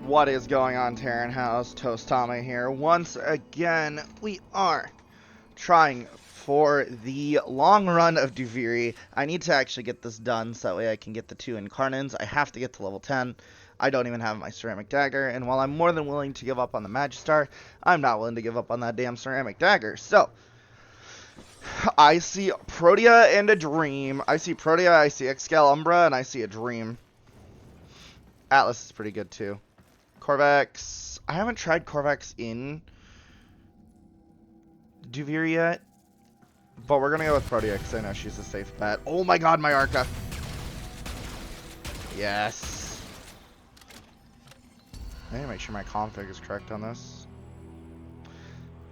What is going on, Terran House? Toastama here. Once again, we are trying for the long run of Duviri. I need to actually get this done so that way I can get the 2 Incarnins. I have to get to level 10. I don't even have my Ceramic Dagger, and while I'm more than willing to give up on the Magistar, I'm not willing to give up on that damn Ceramic Dagger. So, I see Protea and a Dream. I see Protea, I see Excalibur, and I see a Dream. Atlas is pretty good too. Corvex. I haven't tried Corvex in Duviri yet, but we're going to go with Protea because I know she's a safe bet. Oh my god, my Arca. Yes. I need to make sure my config is correct on this.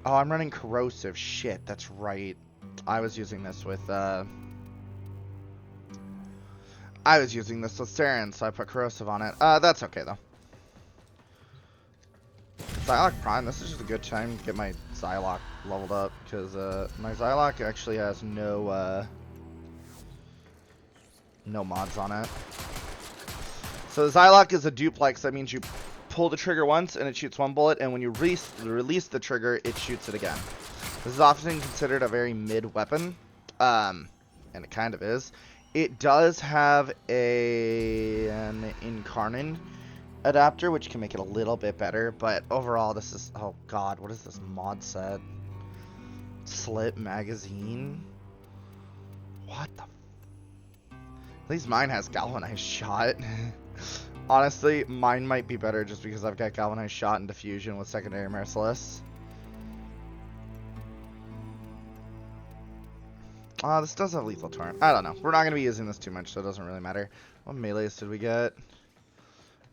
Oh, I'm running Corrosive. Shit, that's right. I was using this with Terran, so I put Corrosive on it. That's okay though. Psylocke Prime, this is just a good time to get my Psylocke leveled up, because my Psylocke actually has no mods on it. So the Psylocke is a duplex, that means you pull the trigger once and it shoots 1 bullet, and when you release the trigger, it shoots it again. This is often considered a very mid weapon, and it kind of is. It does have an Incarnin adapter, which can make it a little bit better, but overall this is, oh god, what is this mod set? Slit magazine? What the at least mine has galvanized shot. Honestly, mine might be better just because I've got galvanized shot and diffusion with secondary merciless. This does have lethal torrent. I don't know, we're not going to be using this too much, so it doesn't really matter. What melees did we get?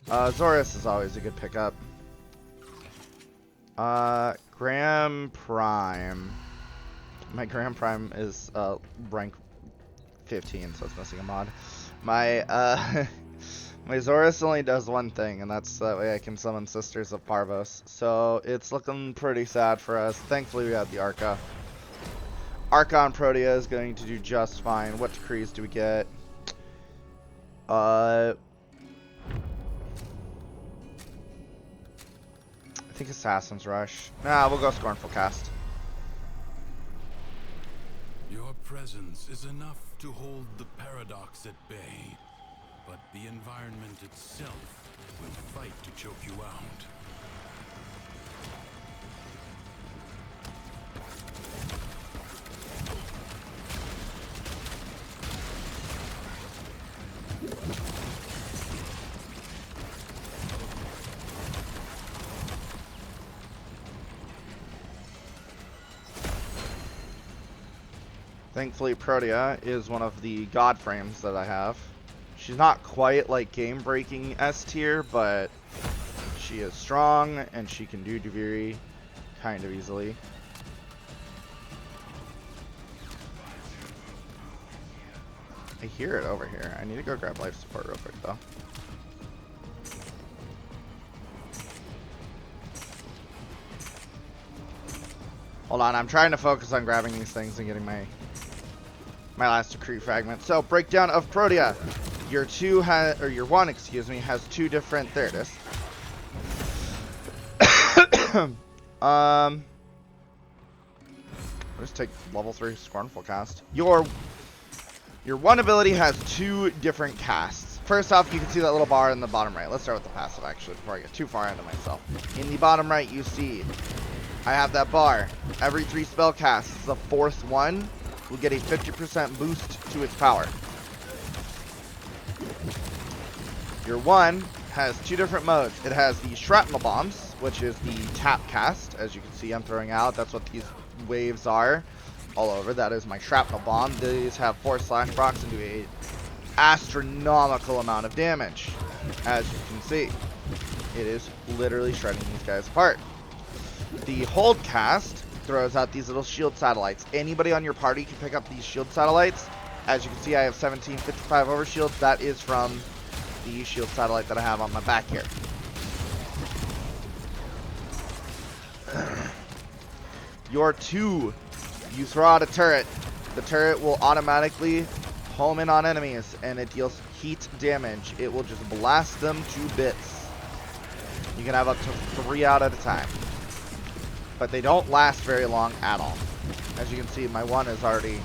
Zorus is always a good pickup. Graham Prime. My Graham Prime is rank 15, so it's missing a mod. My my Zorus only does one thing, and that's that way I can summon Sisters of Parvos. So it's looking pretty sad for us. Thankfully we have the Arca. Arca on Protea is going to do just fine. What decrees do we get? I think Assassin's Rush. Nah, we'll go Scornful Cast. Your presence is enough to hold the paradox at bay, but the environment itself will fight to choke you out. Thankfully, Protea is one of the god frames that I have. She's not quite like game-breaking S tier, but she is strong and she can do Duviri kind of easily. I hear it over here. I need to go grab life support real quick though. Hold on, I'm trying to focus on grabbing these things and getting my last decree fragment. So, breakdown of Protea. Your one, excuse me, has 2 different. There it is. Let's take level 3 Scornful Cast. Your one ability has 2 different casts. First off, you can see that little bar in the bottom right. Let's start with the passive actually before I get too far into myself. In the bottom right, you see I have that bar. Every 3 spell casts, the 4th one will get a 50% boost to its power. Your one has 2 different modes. It has the Shrapnel Bombs, which is the tap cast. As you can see, I'm throwing out. That's what these waves are all over. That is my Shrapnel Bomb. These have 4 slash procs and do a astronomical amount of damage. As you can see, it is literally shredding these guys apart. The Hold cast throws out these little shield satellites. Anybody on your party can pick up these shield satellites. As you can see, I have 1755 overshields. That is from the shield satellite that I have on my back here. Your 2, you throw out a turret. The turret will automatically home in on enemies, and it deals heat damage. It will just blast them to bits. You can have up to 3 out at a time. But they don't last very long at all. As you can see, my one is already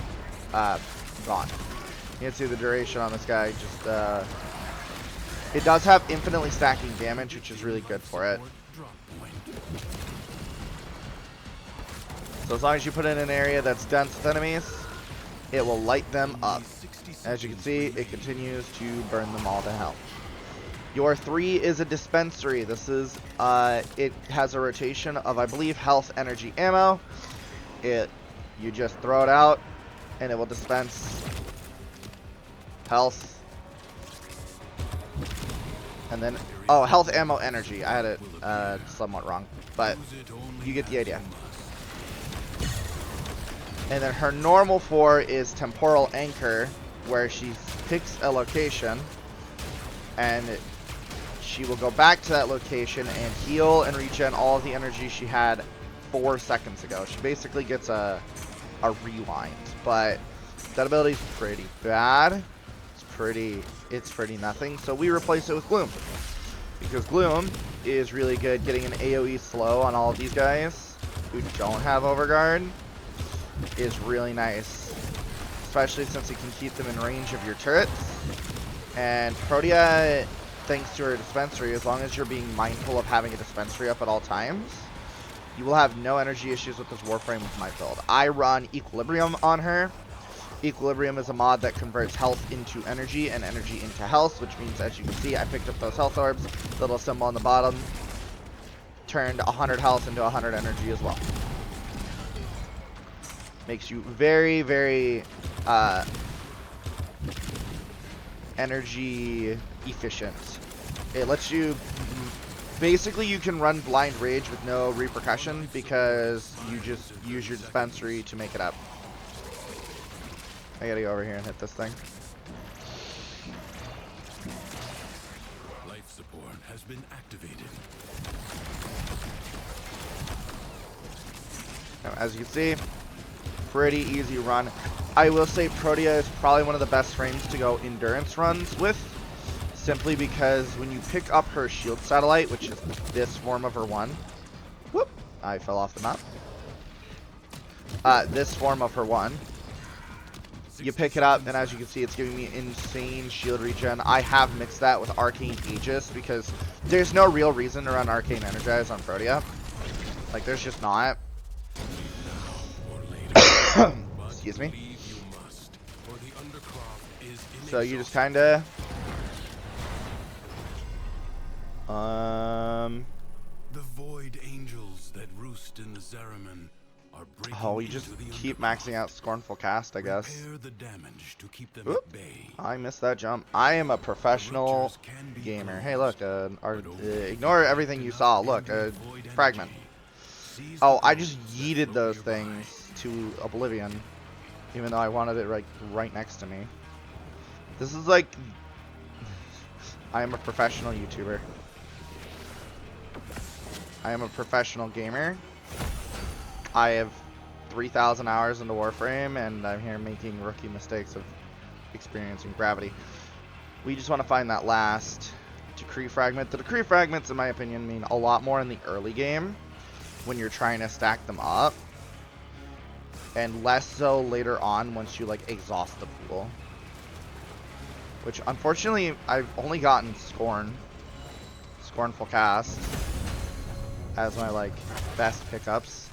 gone. You can see the duration on this guy. Just it does have infinitely stacking damage, which is really good for it. So as long as you put it in an area that's dense with enemies, it will light them up. As you can see, it continues to burn them all to hell. Your 3 is a dispensary. This is, it has a rotation of, I believe, health, energy, ammo. You just throw it out, and it will dispense health. And then, oh, health, ammo, energy. I had it somewhat wrong, but you get the idea. And then her normal 4 is temporal anchor, where she picks a location, and she will go back to that location and heal and regen all of the energy she had 4 seconds ago. She basically gets a rewind, but that ability is pretty bad. It's pretty nothing. So we replace it with Gloom, because Gloom is really good getting an AoE slow on all of these guys who don't have Overguard. Is really nice, especially since it can keep them in range of your turrets. And Protea, thanks to her dispensary, as long as you're being mindful of having a dispensary up at all times, you will have no energy issues with this Warframe with my build. I run Equilibrium on her. Equilibrium is a mod that converts health into energy and energy into health, which means, as you can see, I picked up those health orbs, little symbol on the bottom, turned 100 health into 100 energy as well. Makes you very, very energy efficient. It lets you, basically you can run blind rage with no repercussion because you just use your dispensary to make it up. I gotta go over here and hit this thing. Life support has been activated. Now, as you can see, pretty easy run. I will say Protea is probably one of the best frames to go endurance runs with, simply because when you pick up her shield satellite, which is this form of her one, whoop, I fell off the map. This form of her one, you pick it up, and as you can see, it's giving me insane shield regen. I have mixed that with Arcane Aegis because there's no real reason to run Arcane Energize on Protea. Like, there's just not. Excuse me. So you just kinda the void angels that roost in the Zariman are breaking. oh, you just keep maxing out Scornful Cast, I guess. The damage to keep them Oop, at bay. I missed that jump. I am a professional gamer. Hey, look, ignore everything you saw. Look, fragment. Oh, I just yeeted those things to oblivion, even though I wanted it right next to me. This is like, I am a professional YouTuber. I am a professional gamer. I have 3,000 hours into Warframe, and I'm here making rookie mistakes of experiencing gravity. We just want to find that last decree fragment. The decree fragments, in my opinion, mean a lot more in the early game when you're trying to stack them up, and less so later on once you like exhaust the pool. Which unfortunately I've only gotten Scornful Cast as my like best pickups.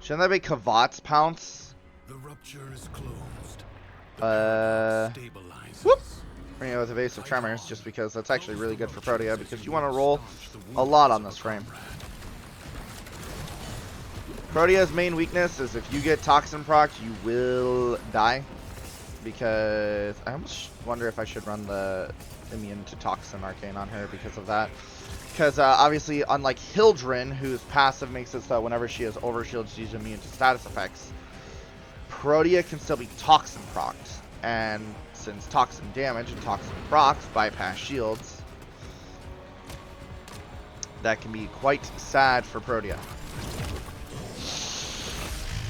Shouldn't that be Kavat's Pounce? The rupture is closed. Whoop! Bring it with Evasive Tremors, just because that's actually really good for Protea, because you want to roll a lot on this frame. Protea's main weakness is if you get Toxin proc, you will die. Because I almost wonder if I should run the immune to Toxin Arcane on her because of that. Because obviously, unlike Hildren, whose passive makes it so whenever she has overshield, she's immune to status effects, Protea can still be Toxin procced. And since Toxin damage and Toxin procs bypass shields, that can be quite sad for Protea.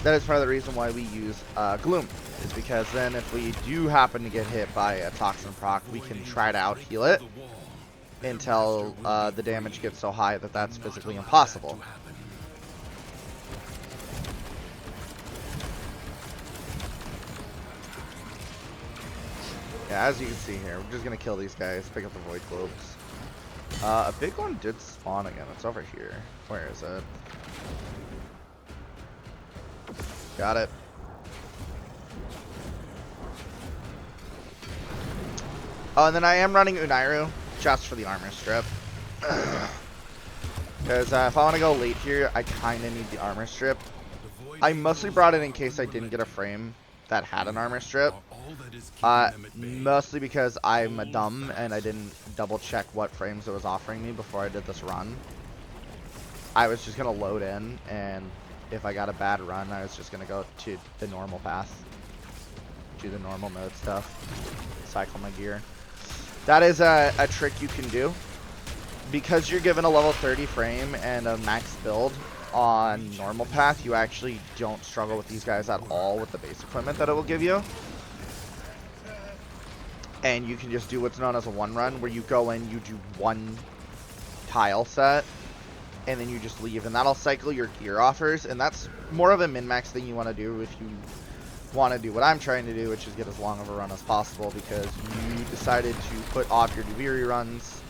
That is part of the reason why we use Gloom. is because then if we do happen to get hit by a toxin proc, we can try to out heal it until the damage gets so high that that's physically impossible. Yeah, as you can see here, we're just gonna kill these guys, pick up the void globes. A big one did spawn again. It's over here. Where is it? Got it. Oh, and then I am running Unairu just for the armor strip. Because if I want to go late here, I kind of need the armor strip. I mostly brought it in case I didn't get a frame that had an armor strip. Mostly because I'm a dumb and I didn't double check what frames it was offering me before I did this run. I was just going to load in, and if I got a bad run, I was just going to go to the normal path. Do the normal mode stuff. Cycle my gear. That is a trick you can do. Because you're given a level 30 frame and a max build on normal path, you actually don't struggle with these guys at all with the base equipment that it will give you. And you can just do what's known as a one run, where you go in, you do one tile set, and then you just leave, and that'll cycle your gear offers, and that's more of a min-max thing you want to do if you want to do what I'm trying to do, which is get as long of a run as possible, because you decided to put off your Duviri runs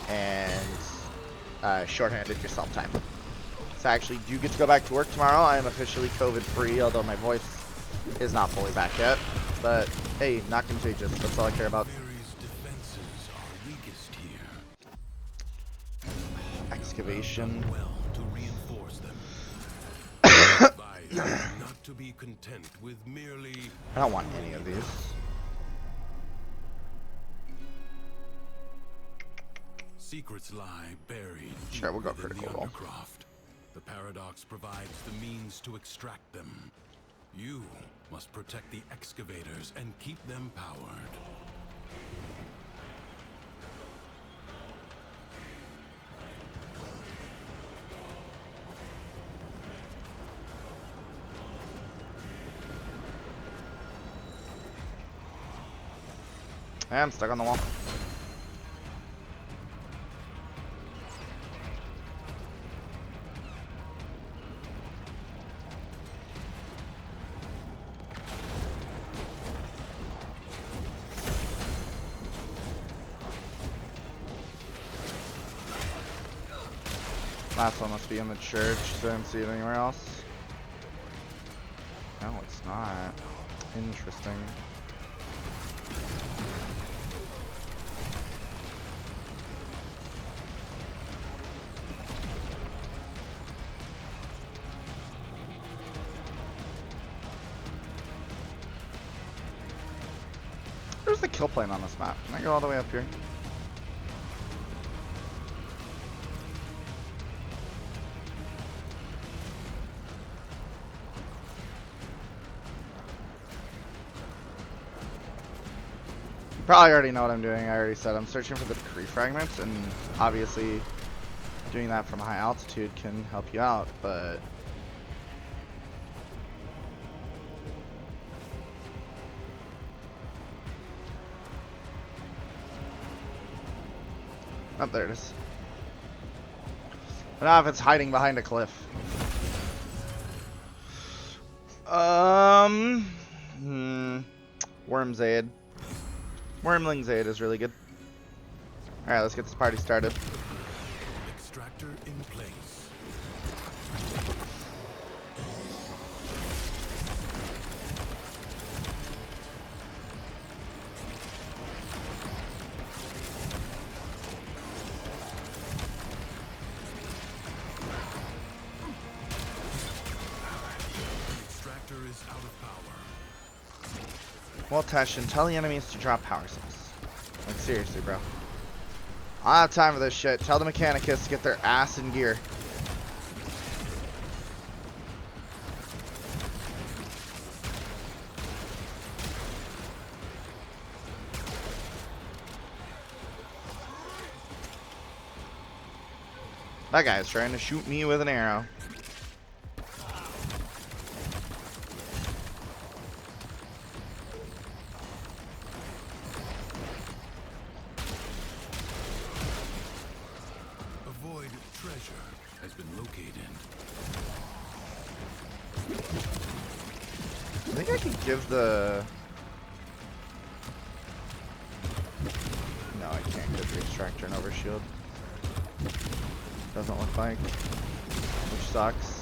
and shorthanded yourself time. So I actually do get to go back to work tomorrow. I am officially COVID-free, although my voice is not fully back yet. But hey, not contagious. That's all I care about. Excavation. Not to be content with merely I don't want any of these. secrets lie buried. Sure, we'll go within critical the roll. Undercroft. The paradox provides the means to extract them. You must protect the excavators and keep them powered. I'm stuck on the wall. Last one must be in the church, so I don't see it anywhere else. No, it's not. Interesting. Where's the kill plane on this map? Can I go all the way up here? You probably already know what I'm doing. I already said I'm searching for the decree fragments, and obviously doing that from high altitude can help you out, but oh, there it is. But now if it's hiding behind a cliff. Worm's Aid. Wormling's Aid is really good. Alright, let's get this party started. Extractor in place. Extractor is out of power. Well, Tashin, tell the enemies to drop power cells. Like, seriously, bro. I don't have time for this shit. Tell the Mechanicus to get their ass in gear. That guy's trying to shoot me with an arrow. think I can give the... No, I can't give the extractor an overshield. Doesn't look like. Which sucks.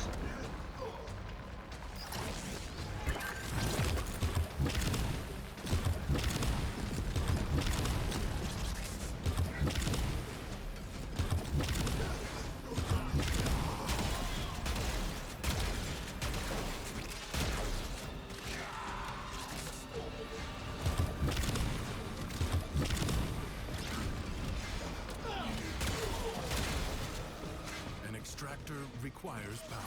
Extractor requires power.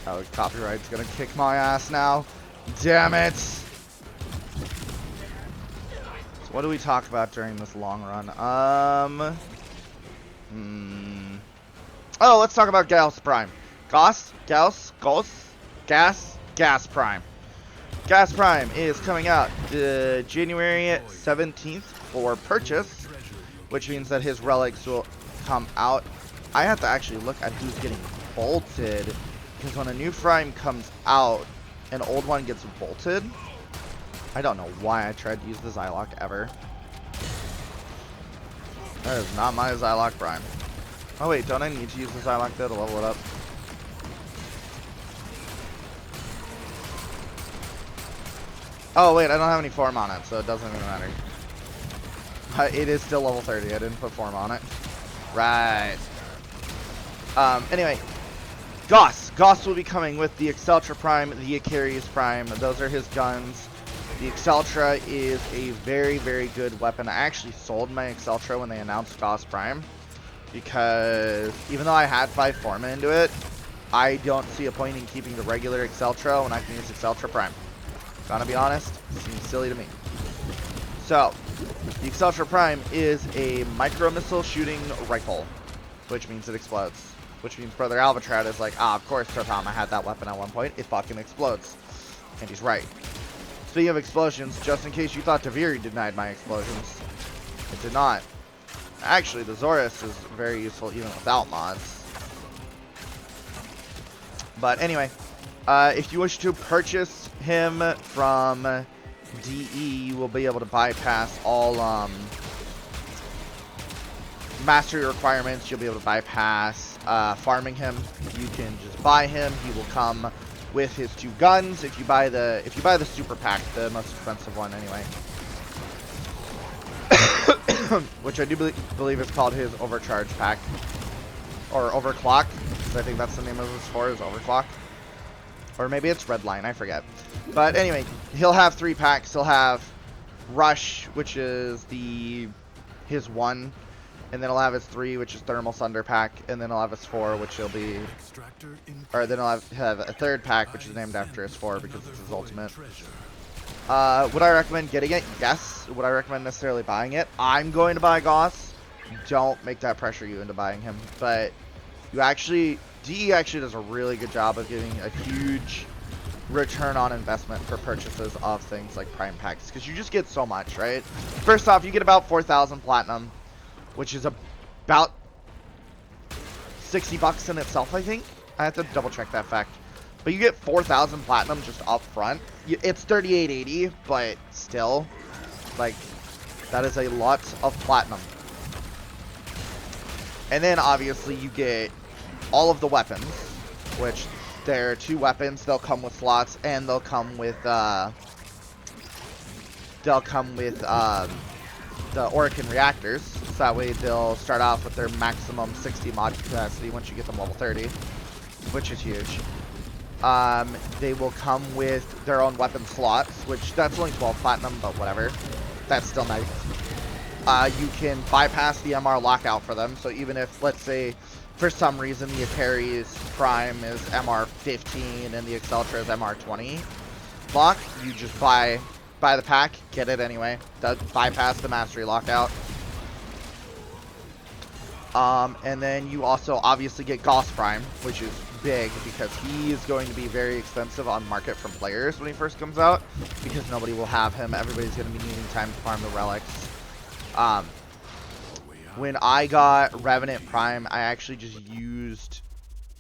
Oh, copyright's gonna kick my ass now. Damn it! So what do we talk about during this long run? Oh, let's talk about Gas Prime. Gas Prime. Gas Prime is coming out January 17th for purchase, which means that his relics will come out. I have to actually look at who's getting bolted, because when a new Prime comes out, an old one gets bolted. I don't know why I tried to use the Zylok ever. That is not my Zylok Prime. Oh wait, don't I need to use the Zylok though to level it up? Oh wait, I don't have any form on it, so it doesn't even matter. It is still level 30, I didn't put form on it. Right. Anyway, Goss will be coming with the Exceltra Prime, the Acharius Prime. Those are his guns. The Exceltra is a very, very good weapon. I actually sold my Exceltra when they announced Goss Prime, because even though I had 5 Forma into it, I don't see a point in keeping the regular Exceltra when I can use Exceltra Prime. Gonna be honest, it seems silly to me. So, the Exceltra Prime is a micro-missile shooting rifle, which means it explodes. Which means Brother Alvatrad is like, of course, Totom, I had that weapon at one point. It fucking explodes. And he's right. Speaking of explosions, just in case you thought Taviri denied my explosions, it did not. Actually, the Zorus is very useful even without mods. But anyway, if you wish to purchase him from DE, you will be able to bypass all mastery requirements. You'll be able to bypass farming him. You can just buy him. He will come with his 2 guns. If you buy the super pack, the most expensive one anyway, which I do believe is called his overcharge pack or overclock, because I think that's the name of his store, is overclock, or maybe it's redline, I forget. But anyway, he'll have 3 packs. He'll have Rush, which is his 1. And then he'll have his 3, which is Thermal Thunder pack, and then he'll have his 4, which will be, or then he'll have a 3rd pack, which is named after his 4 because it's his ultimate. Would I recommend getting it? Yes. Would I recommend necessarily buying it? I'm going to buy Goss. Don't make that pressure you into buying him, but DE actually does a really good job of giving a huge return on investment for purchases of things like Prime packs, because you just get so much, right? First off, you get about 4,000 platinum, which is about $60 in itself, I think. I have to double check that fact. But you get 4,000 platinum just up front. It's 3880, but still, like, that is a lot of platinum. And then obviously you get all of the weapons, which there are 2 weapons. They'll come with slots, and they'll come with the Orican reactors. So that way they'll start off with their maximum 60 mod capacity once you get them level 30, which is huge. They will come with their own weapon slots, which that's only 12 platinum, but whatever. That's still nice. You can bypass the MR lockout for them. So even if, let's say, for some reason the Acharius Prime is MR 15 and the Exceltra is MR 20 lock, you just buy the pack, get it anyway. Bypass the mastery lockout. And then you also obviously get Goss Prime, which is big because he is going to be very expensive on market from players when he first comes out because nobody will have him. Everybody's going to be needing time to farm the relics. When I got Revenant Prime, I actually just used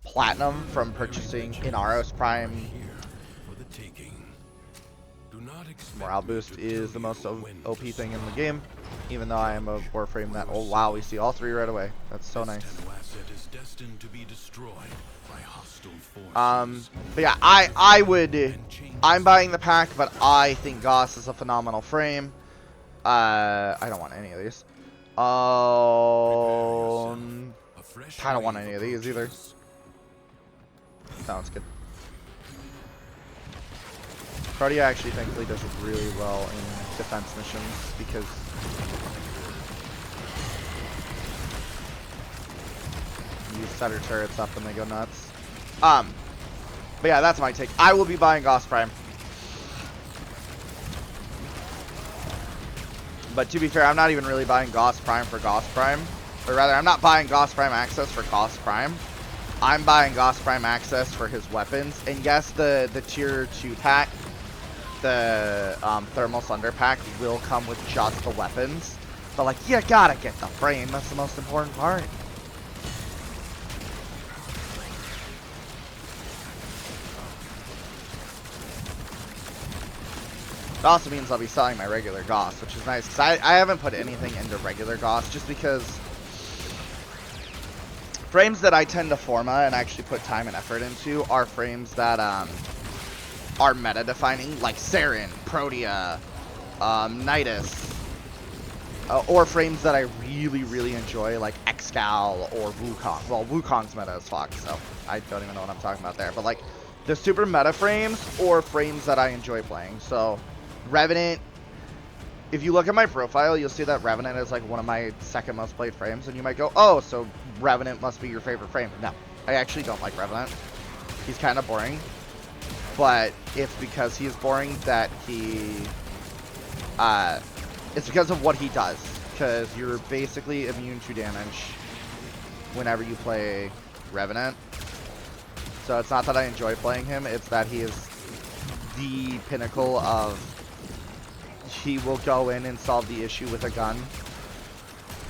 Platinum from purchasing Inaros Prime. Morale boost is the most OP thing in the game, even though I am a Warframe that, oh wow, we see all three right away. That's so nice. But yeah, I'm buying the pack, but I think Goss is a phenomenal frame. I don't want any of these. I don't want any of these either. Sounds good. Protea actually thankfully does really well in defense missions because you set her turrets up and they go nuts. But yeah, that's my take. I will be buying Goss Prime. But to be fair, I'm not even really buying Goss Prime for Goss Prime. Or rather, I'm not buying Goss Prime access for Goss Prime. I'm buying Goss Prime access for his weapons. And yes, the tier 2 pack, the Thermal Thunder pack, will come with just the weapons. But like, you gotta get the frame. That's the most important part. It also means I'll be selling my regular Goss, which is nice, because I haven't put anything into regular Goss, just because frames that I tend to forma and actually put time and effort into are frames that are meta-defining, like Terran, Protea, Nidus, or frames that I really, really enjoy, like Excal or Wukong. Well, Wukong's meta as fuck, so I don't even know what I'm talking about there, but like the super meta frames or frames that I enjoy playing. So Revenant, if you look at my profile, you'll see that Revenant is like one of my second most played frames, and you might go, oh, so Revenant must be your favorite frame. No, I actually don't like Revenant. He's kind of boring, but it's because he is boring that it's because of what he does, because you're basically immune to damage whenever you play Revenant. So it's not that I enjoy playing him, it's that he is the pinnacle of, he will go in and solve the issue with a gun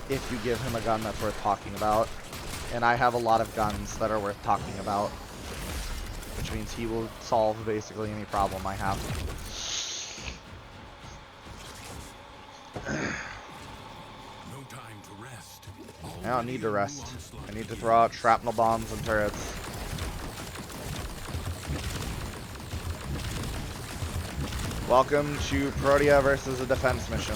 if you give him a gun that's worth talking about. And I have a lot of guns that are worth talking about, which means he will solve basically any problem I have. I don't need to rest. I need to throw out shrapnel bombs and turrets. Welcome to Protea versus a defense mission.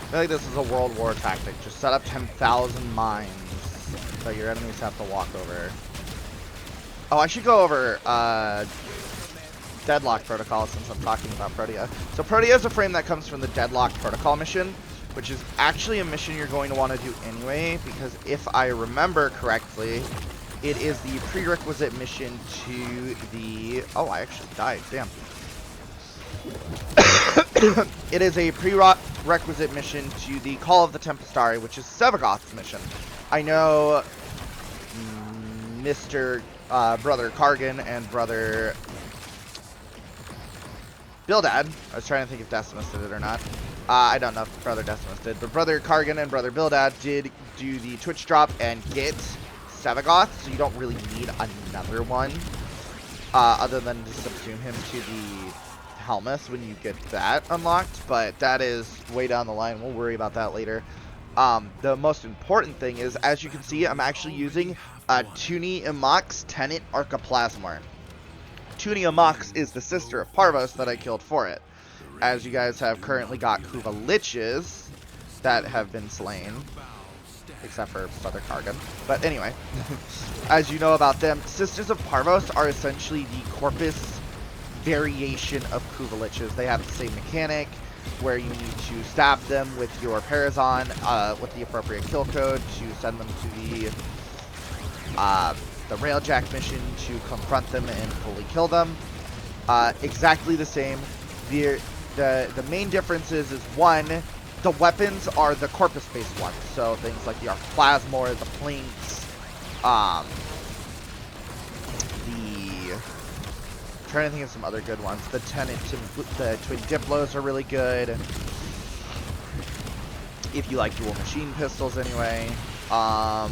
I feel like this is a World War tactic. Just set up 10,000 mines that your enemies have to walk over. Oh, I should go over Deadlock Protocol since I'm talking about Protea. So Protea is a frame that comes from the Deadlock Protocol mission, which is actually a mission you're going to want to do anyway, because if I remember correctly, it is the prerequisite mission to the... Oh, I actually died. Damn. It is a prerequisite mission to the Call of the Tempestari, which is Sevagoth's mission. I know Mr. Brother Kargan and Brother Bildad. I was trying to think if Decimus did it or not. I don't know if Brother Decimus did, but Brother Kargan and Brother Bildad did do the Twitch drop and get Sevagoth, so you don't really need another one, other than to subsume him to the Helmus when you get that unlocked, but that is way down the line. We'll worry about that later. The most important thing is, as you can see, I'm actually using Tuni Imax Tenant Archiplasmor. Tuni Imax is the sister of Parvos that I killed for it. As you guys have currently got Kuva Liches that have been slain. except for Brother Kargan. But anyway, as you know about them, Sisters of Parvos are essentially the Corpus variation of Kuvaliches. They have the same mechanic, where you need to stab them with your Parazon with the appropriate kill code to send them to the Railjack mission to confront them and fully kill them. Exactly the same. The main difference is one, the weapons are the Corpus-based ones, so things like the Arcplasmor, the Plinks, I'm trying to think of some other good ones. The Twin Diplos are really good. If you like dual machine pistols anyway. Trying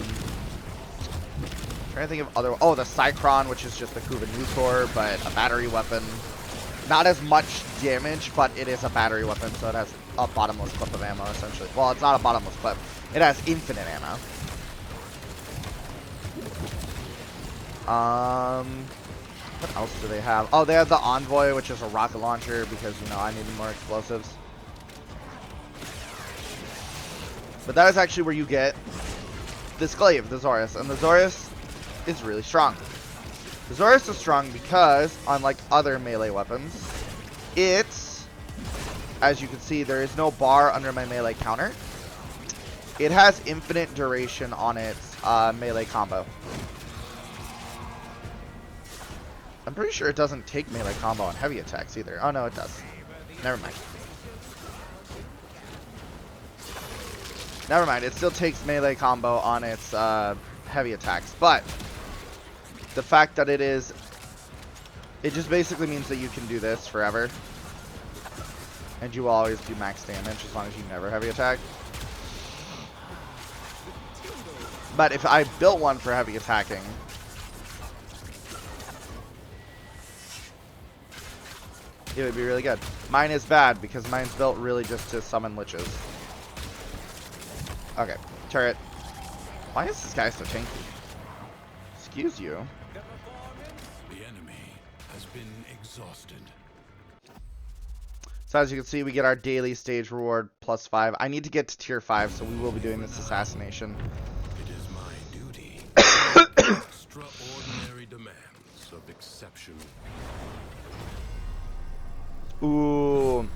to think of other... Oh, the Cycron, which is just the Kuvanutor, but a battery weapon. Not as much damage, but it is a battery weapon, so it has a bottomless clip of ammo, essentially. Well, it's not a bottomless clip. It has infinite ammo. What else do they have? Oh, they have the Envoy, which is a rocket launcher, because, you know, I needed more explosives. But that is actually where you get this glaive, the Zorus. And the Zorus is really strong. The Zorus is strong because, unlike other melee weapons, it's, as you can see, there is no bar under my melee counter. It has infinite duration on its melee combo. I'm pretty sure it doesn't take melee combo on heavy attacks either. Oh no, it does. Never mind. Never mind, it still takes melee combo on its heavy attacks, but the fact that it just basically means that you can do this forever. And you will always do max damage as long as you never heavy attack. But if I built one for heavy attacking, it would be really good. Mine is bad because mine's built really just to summon liches. Okay, turret. Why is this guy so tanky? Excuse you. The enemy has been exhausted. So as you can see, we get our daily stage reward +5. I need to get to tier 5, so we will be doing this assassination. It is my duty. Extraordinary demands of exceptional. Ooh.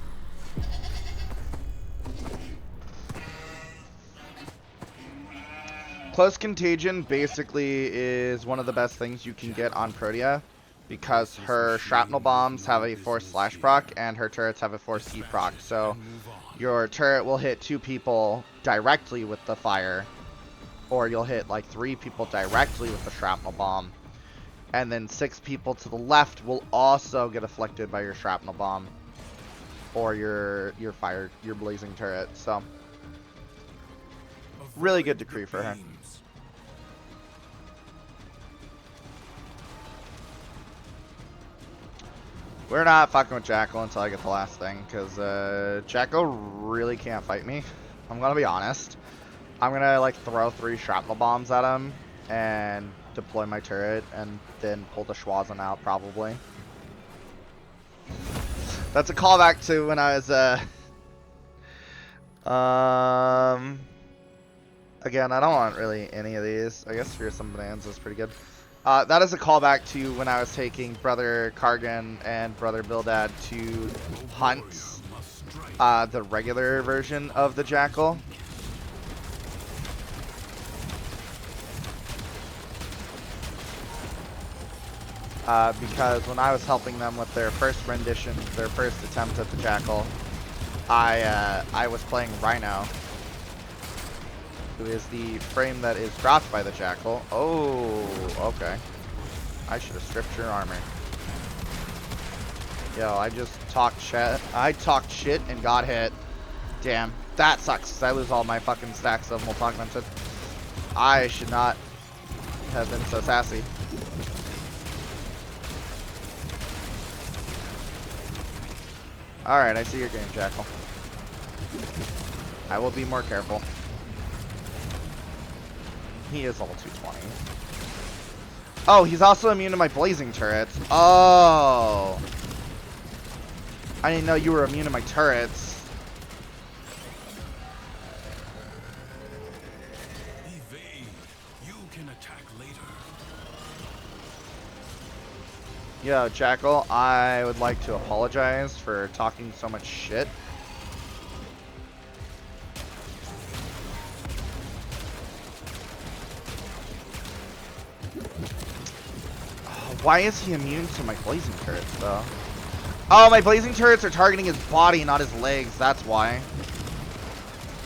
Close Contagion basically is one of the best things you can get on Protea, because her shrapnel bombs have a force slash proc and her turrets have a force E proc. So your turret will hit 2 people directly with the fire, or you'll hit like 3 people directly with the shrapnel bomb, and then 6 people to the left will also get afflicted by your shrapnel bomb or your blazing turret. So really good decree for her. We're not fucking with Jackal until I get the last thing, because Jackal really can't fight me. I'm gonna be honest. I'm gonna like throw 3 shrapnel bombs at him and deploy my turret and then pull the Schwazen out probably. That's a callback to when I was again, I don't want really any of these. I guess Fear Some Bonanza is pretty good. That is a callback to when I was taking Brother Kargan and Brother Bildad to hunt the regular version of the Jackal. Because when I was helping them with their first rendition, their first attempt at the Jackal, I was playing Rhino, who is the frame that is dropped by the Jackal. Oh, okay. I should have stripped your armor. Yo, I just talked shit. I talked shit and got hit. Damn, that sucks, 'cause I lose all my fucking stacks of Molten Augmented. I should not have been so sassy. Alright, I see your game, Jackal. I will be more careful. He is level 220. Oh, he's also immune to my blazing turrets. Oh. I didn't know you were immune to my turrets. Yo, Jackal, I would like to apologize for talking so much shit. Why is he immune to my blazing turrets, though? Oh, my blazing turrets are targeting his body, not his legs. That's why.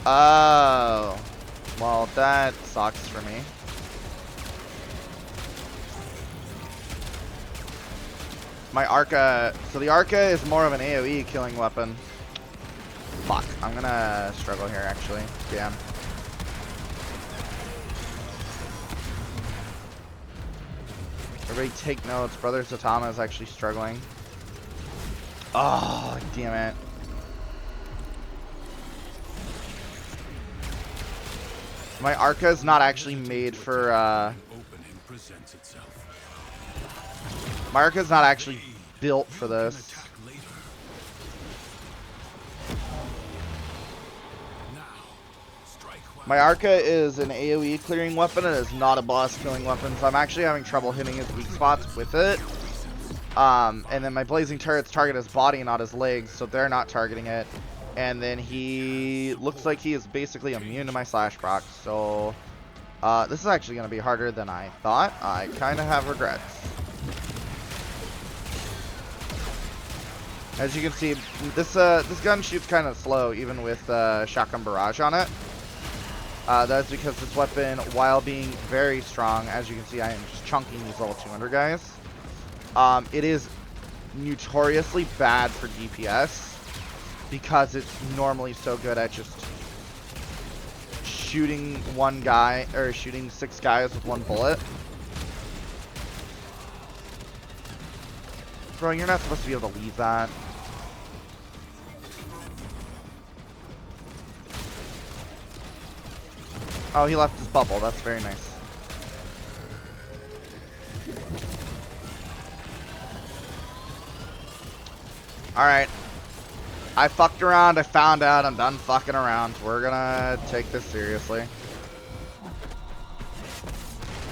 Oh. Well, that sucks for me. My Arca... So the Arca is more of an AoE killing weapon. Fuck. I'm gonna struggle here, actually. Damn. Everybody take notes. Brother Satama is actually struggling. Oh, damn it. My Arca is not actually made for, my Arca is not actually built for this. My Arca is an AoE clearing weapon. It is not a boss killing weapon, so I'm actually having trouble hitting his weak spots with it. And then my blazing turrets target his body, not his legs, so they're not targeting it. And then he looks like he is basically immune to my slash proc. So this is actually going to be harder than I thought. I kind of have regrets. As you can see, this gun shoots kind of slow, even with shotgun barrage on it. That's because this weapon, while being very strong, as you can see, I am just chunking these level 200 guys. It is notoriously bad for DPS because it's normally so good at just shooting one guy, or shooting 6 guys with 1 bullet. Bro, you're not supposed to be able to leave that. Oh, he left his bubble. That's very nice. Alright. I fucked around. I found out. I'm done fucking around. We're gonna take this seriously.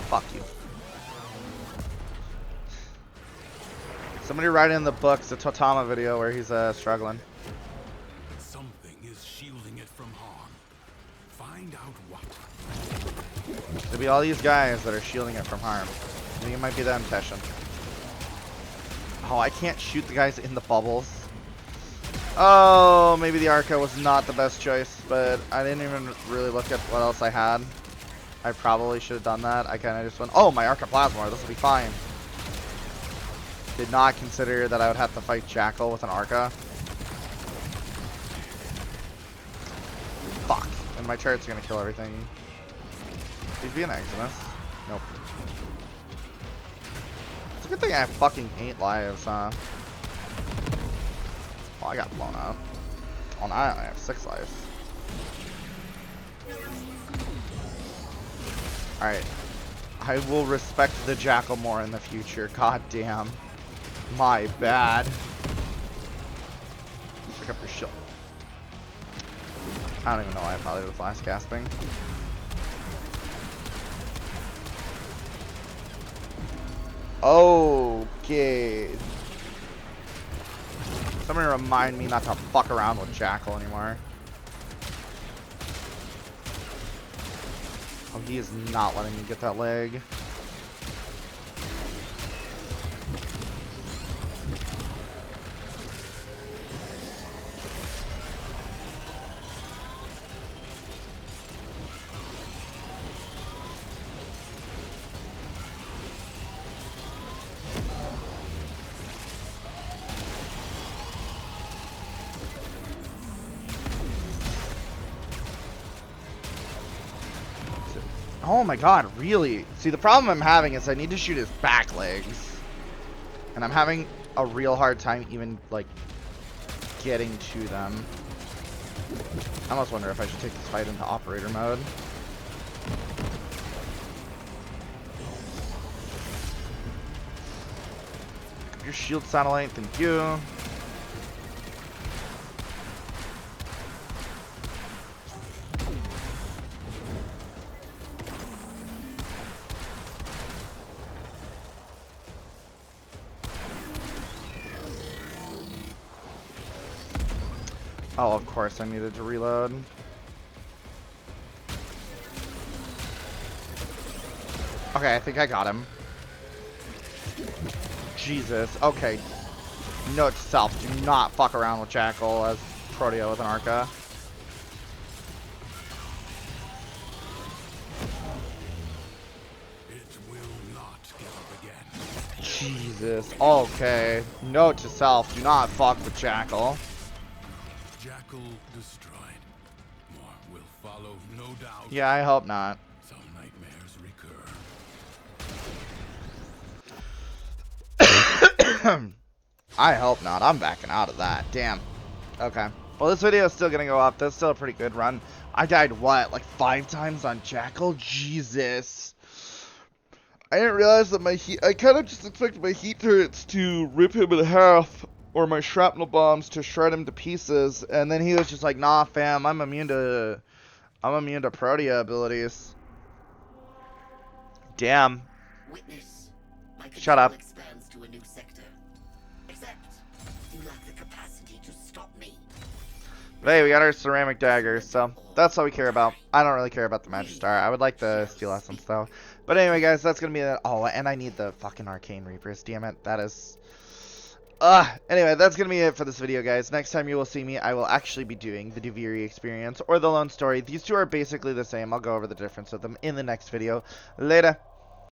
Fuck you. Somebody write in the books a Totama video where he's struggling. Something is shielding it from harm. Find out what. There'll be all these guys that are shielding it from harm. I think it might be them, Teshin. Oh, I can't shoot the guys in the bubbles. Oh, maybe the Arca was not the best choice, but I didn't even really look at what else I had. I probably should have done that. I kind of just went, oh, my Arca Plasma, this will be fine. Did not consider that I would have to fight Jackal with an Arca. Fuck. And my turret's gonna kill everything. Please be an Exodus. Nope. It's a good thing I have fucking 8 lives, huh? Well, I got blown up. Oh, now I have 6 lives. Alright. I will respect the Jackal more in the future. God damn. My bad. Pick up your shield. I don't even know why I bothered with last gasping. Okay. Somebody remind me not to fuck around with Jackal anymore. Oh, he is not letting me get that leg. Oh my god, really? See, the problem I'm having is I need to shoot his back legs. And I'm having a real hard time even, like, getting to them. I almost wonder if I should take this fight into operator mode. Your shield satellite, thank you. Oh, of course I needed to reload. Okay, I think I got him. Jesus. Okay. Note to self, do not fuck around with Jackal as Protea with an Arca. It will not give up again. Jesus. Okay. Note to self, do not fuck with Jackal. Jackal destroyed. More will follow, no doubt. Yeah, I hope not. Some nightmares recur. I hope not. I'm backing out of that. Damn. Okay. Well, this video is still gonna go up. That's still a pretty good run. I died, what, like 5 times on Jackal? Jesus. I didn't realize that my heat... I kind of just expected my heat turrets to rip him in half, or my shrapnel bombs to shred him to pieces, and then he was just like, nah, fam, I'm immune to Protea abilities. Damn. Witness. My Shut up. expands to a new sector. Except you lack the capacity to stop me. But hey, we got our ceramic daggers, so that's all we care about. I don't really care about the Magistar. I would like the Steel Essence, though. But anyway, guys, that's going to be it. Oh, and I need the fucking Arcane Reapers. Damn it. That is... Anyway, that's going to be it for this video, guys. Next time you will see me, I will actually be doing the Duviri experience or the Lone Story. These two are basically the same. I'll go over the difference of them in the next video. Later.